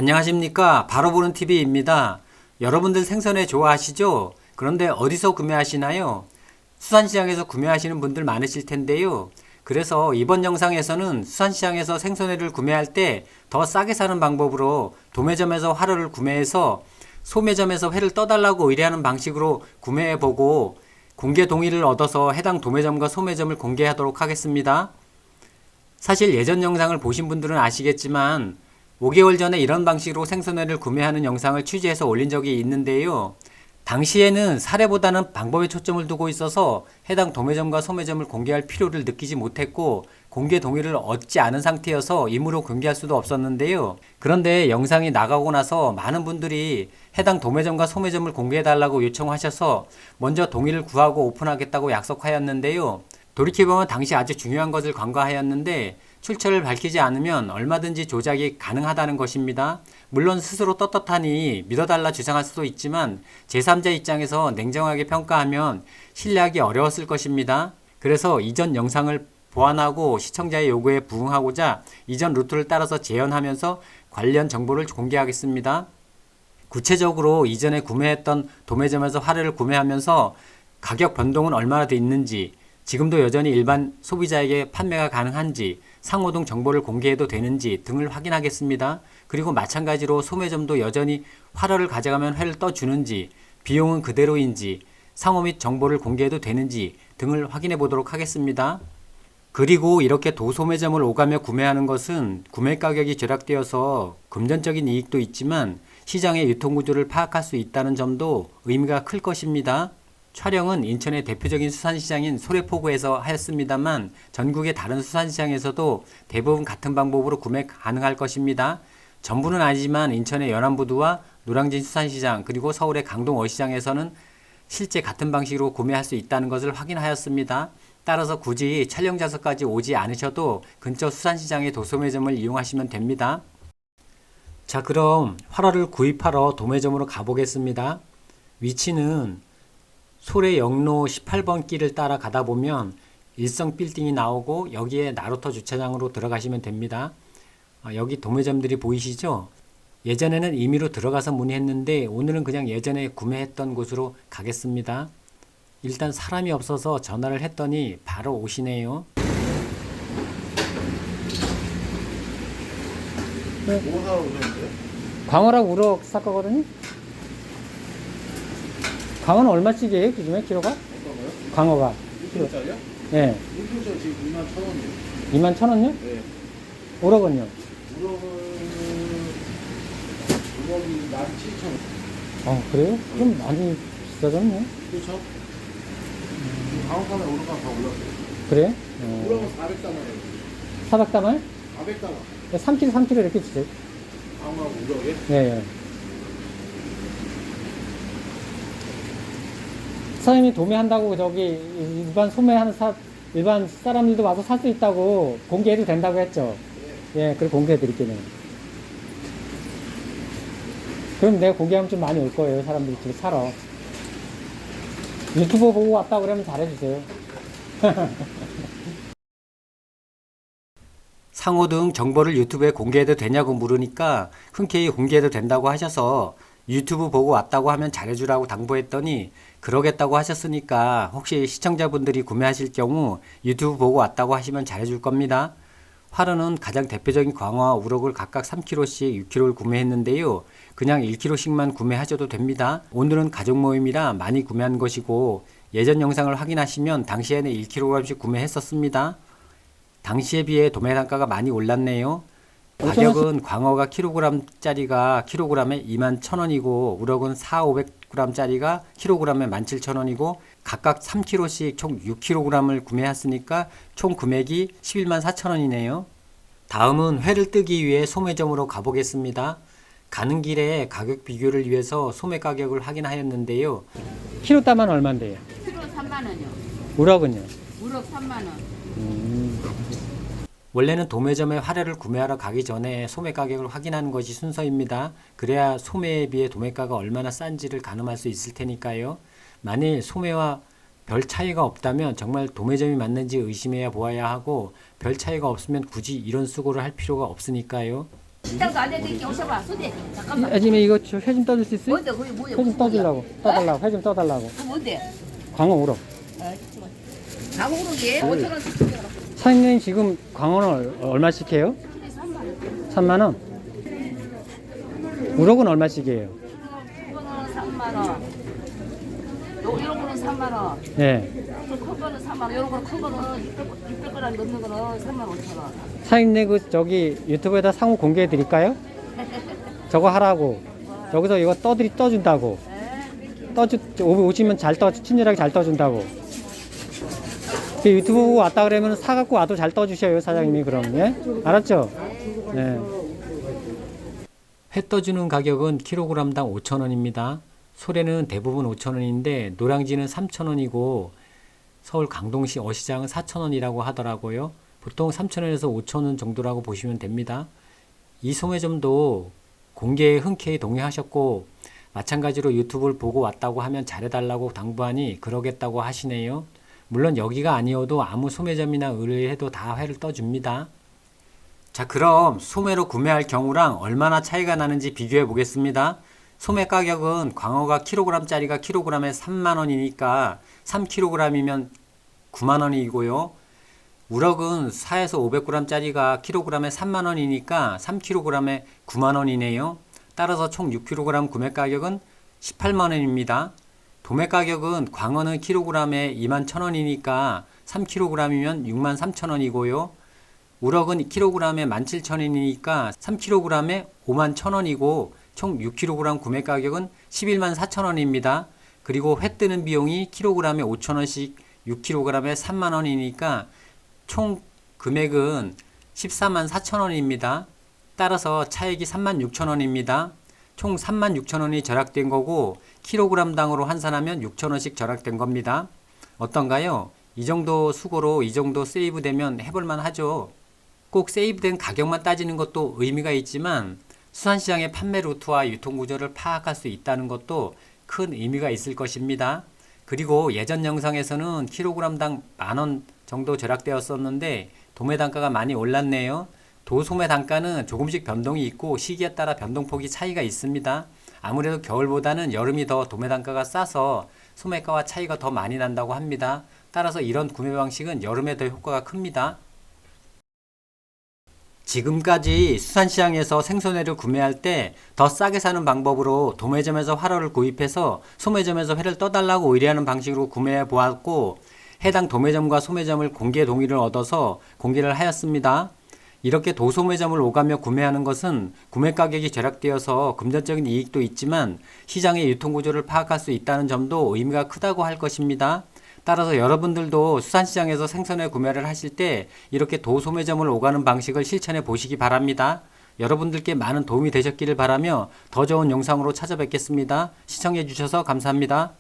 안녕하십니까. 바로 보는 TV입니다. 여러분들 생선회 좋아하시죠? 그런데 어디서 구매하시나요? 수산시장에서 구매하시는 분들 많으실 텐데요. 그래서 이번 영상에서는 수산시장에서 생선회를 구매할 때 더 싸게 사는 방법으로 도매점에서 화로를 구매해서 소매점에서 회를 떠달라고 의뢰하는 방식으로 구매해보고 공개 동의를 얻어서 해당 도매점과 소매점을 공개하도록 하겠습니다. 사실 예전 영상을 보신 분들은 아시겠지만 5개월 전에 이런 방식으로 생선회를 구매하는 영상을 취재해서 올린 적이 있는데요. 당시에는 사례보다는 방법에 초점을 두고 있어서 해당 도매점과 소매점을 공개할 필요를 느끼지 못했고 공개 동의를 얻지 않은 상태여서 임의로 공개할 수도 없었는데요. 그런데 영상이 나가고 나서 많은 분들이 해당 도매점과 소매점을 공개해달라고 요청하셔서 먼저 동의를 구하고 오픈하겠다고 약속하였는데요. 돌이켜보면 당시 아주 중요한 것을 간과하였는데 출처를 밝히지 않으면 얼마든지 조작이 가능하다는 것입니다. 물론 스스로 떳떳하니 믿어달라 주장할 수도 있지만 제3자 입장에서 냉정하게 평가하면 신뢰하기 어려웠을 것입니다. 그래서 이전 영상을 보완하고 시청자의 요구에 부응하고자 이전 루트를 따라서 재현하면서 관련 정보를 공개하겠습니다. 구체적으로 이전에 구매했던 도매점에서 화로를 구매하면서 가격 변동은 얼마나 돼 있는지, 지금도 여전히 일반 소비자에게 판매가 가능한지, 상호등 정보를 공개해도 되는지 등을 확인하겠습니다. 그리고 마찬가지로 소매점도 여전히 화로를 가져가면 회를 떠주는지, 비용은 그대로인지, 상호 및 정보를 공개해도 되는지 등을 확인해 보도록 하겠습니다. 그리고 이렇게 도소매점을 오가며 구매하는 것은 구매 가격이 절약되어서 금전적인 이익도 있지만 시장의 유통구조를 파악할 수 있다는 점도 의미가 클 것입니다. 촬영은 인천의 대표적인 수산시장인 소래포구에서 하였습니다만 전국의 다른 수산시장에서도 대부분 같은 방법으로 구매 가능할 것입니다. 전부는 아니지만 인천의 연안부두와 노량진 수산시장 그리고 서울의 강동 어시장에서는 실제 같은 방식으로 구매할 수 있다는 것을 확인하였습니다. 따라서 굳이 촬영장소까지 오지 않으셔도 근처 수산시장의 도소매점을 이용하시면 됩니다. 자, 그럼 화로를 구입하러 도매점으로 가보겠습니다. 위치는 소래 영로 18번 길을 따라 가다 보면 일성 빌딩이 나오고 여기에 나루터 주차장으로 들어가시면 됩니다. 여기 도매점들이 보이시죠? 예전에는 임의로 들어가서 문의했는데 오늘은 그냥 예전에 구매했던 곳으로 가겠습니다. 일단 사람이 없어서 전화를 했더니 바로 오시네요. 뭐 사러 오셨는데요? 광어랑 우럭 살 거거든요? 광어는 얼마씩이에요? 요즘에 키로가? 어떤 거요? 광어가 6kg짜리요? 예. 6kg짜리 지금 21,000원이요. 21,000원요? 네. 우럭은요? 우럭이 17,000원. 그래요? 좀 많이 비싸졌네. 그렇죠? 다음 판에 우럭가 더 올랐어요. 그래? 우럭은 400달러예요. 400다만? 400달러. 3kg 3kg 이렇게 주세요. 광어하고 우럭에? 예, 예. 사장님이 도매한다고 저기 일반 소매하는 일반 사람들도 와서 살 수 있다고 공개해도 된다고 했죠. 예, 그걸 공개해 드릴게요. 그럼 내가 공개하면 좀 많이 올 거예요. 사람들이 집에 사러. 유튜브 보고 왔다 그러면 잘해주세요. 상호 등 정보를 유튜브에 공개해도 되냐고 물으니까 흔쾌히 공개해도 된다고 하셔서 유튜브 보고 왔다고 하면 잘해주라고 당부했더니 그러겠다고 하셨으니까 혹시 시청자분들이 구매하실 경우 유튜브 보고 왔다고 하시면 잘해줄 겁니다. 화로는 가장 대표적인 광어와 우럭을 각각 3kg씩 6kg를 구매했는데요. 그냥 1kg씩만 구매하셔도 됩니다. 오늘은 가족 모임이라 많이 구매한 것이고 예전 영상을 확인하시면 당시에는 1kg씩 구매했었습니다. 당시에 비해 도매 단가가 많이 올랐네요. 가격은 광어가 킬로그램짜리가 킬로그램에 21,000원이고 우럭은 4,500g짜리가 킬로그램에 17,000원이고 각각 3kg씩 총 6kg을 구매했으니까 총 금액이 114,000원이네요. 다음은 회를 뜨기 위해 소매점으로 가보겠습니다. 가는 길에 가격 비교를 위해서 소매 가격을 확인하였는데요. 키로 따면 얼마인데요? 키로 3만 원이요. 우럭은요? 우럭 3만 원. 원래는 도매점에 화로를 구매하러 가기 전에 소매 가격을 확인하는 것이 순서입니다. 그래야 소매에 비해 도매가가 얼마나 싼지를 가늠할 수 있을 테니까요. 만일 소매와 별 차이가 없다면 정말 도매점이 맞는지 의심해야 보아야 하고 별 차이가 없으면 굳이 이런 수고를 할 필요가 없으니까요. 식당도 알려드릴게. 오셔봐. 소대. 잠깐만. 아줌마 이거 회 좀 떠줄 수 있어요? 뭔데? 그게 뭐야? 회 좀 떠주려고. 떠달라고. 회 좀 떠달라고. 그 뭔데? 광어 우럭. 강호록이 5,000원. 사장님 지금 광어는 얼마씩 해요? 3만 원. 우럭은 얼마씩이에요? 이거는 3만 원. 이런 거는 3만 원. 예. 큰 거는 3만 원. 이런 거는 큰 거는 600g 넣는 거는 3만 5천 원. 사장님 그 저기 유튜브에다 상호 공개해 드릴까요? 저거 하라고. 여기서 이거 떠준다고. 오시면 잘 친절하게 잘 떠준다고. 그 유튜브 보고 왔다 그러면 사갖고 와도 잘 떠주셔요 사장님이. 그럼 예? 알았죠? 네. 회 떠주는 가격은 킬로그램당 5,000원입니다. 소래는 대부분 5,000원인데 노량진은 3,000원이고 서울 강동시 어시장은 4,000원이라고 하더라고요. 보통 3,000원에서 5,000원 정도라고 보시면 됩니다. 이 소매점도 공개에 흔쾌히 동의하셨고 마찬가지로 유튜브를 보고 왔다고 하면 잘해달라고 당부하니 그러겠다고 하시네요. 물론 여기가 아니어도 아무 소매점이나 의뢰해도 다 회를 떠줍니다. 자, 그럼 소매로 구매할 경우랑 얼마나 차이가 나는지 비교해 보겠습니다. 소매 가격은 광어가 킬로그램짜리가 킬로그램에 3만원이니까 3kg이면 9만원이고요. 우럭은 4에서 500g짜리가 킬로그램에 3만원이니까 3kg에 9만원이네요. 따라서 총 6kg 구매 가격은 18만원입니다. 도매 가격은 광어는 킬로그램에 21,000원이니까 3kg이면 63,000원이고요. 우럭은 킬로그램에 17,000원이니까 3kg에 51,000원이고 총 6kg 구매 가격은 114,000원입니다. 그리고 회 뜨는 비용이 킬로그램에 5,000원씩 6kg에 3만원이니까 총 금액은 144,000원입니다. 따라서 차액이 36,000원입니다. 총 36,000원이 절약된 거고 킬로그램당으로 환산하면 6,000원씩 절약된 겁니다. 어떤가요? 이 정도 수고로 이 정도 세이브 되면 해볼만 하죠. 꼭 세이브된 가격만 따지는 것도 의미가 있지만 수산시장의 판매 루트와 유통구조를 파악할 수 있다는 것도 큰 의미가 있을 것입니다. 그리고 예전 영상에서는 킬로그램당 10,000원 정도 절약되었었는데 도매 단가가 많이 올랐네요. 도소매 단가는 조금씩 변동이 있고 시기에 따라 변동폭이 차이가 있습니다. 아무래도 겨울보다는 여름이 더 도매 단가가 싸서 소매가와 차이가 더 많이 난다고 합니다. 따라서 이런 구매 방식은 여름에 더 효과가 큽니다. 지금까지 수산시장에서 생선회를 구매할 때 더 싸게 사는 방법으로 도매점에서 활어를 구입해서 소매점에서 회를 떠달라고 의뢰하는 방식으로 구매해 보았고 해당 도매점과 소매점을 공개 동의를 얻어서 공개를 하였습니다. 이렇게 도소매점을 오가며 구매하는 것은 구매 가격이 절약되어서 금전적인 이익도 있지만 시장의 유통구조를 파악할 수 있다는 점도 의미가 크다고 할 것입니다. 따라서 여러분들도 수산시장에서 생선회 구매를 하실 때 이렇게 도소매점을 오가는 방식을 실천해 보시기 바랍니다. 여러분들께 많은 도움이 되셨기를 바라며 더 좋은 영상으로 찾아뵙겠습니다. 시청해 주셔서 감사합니다.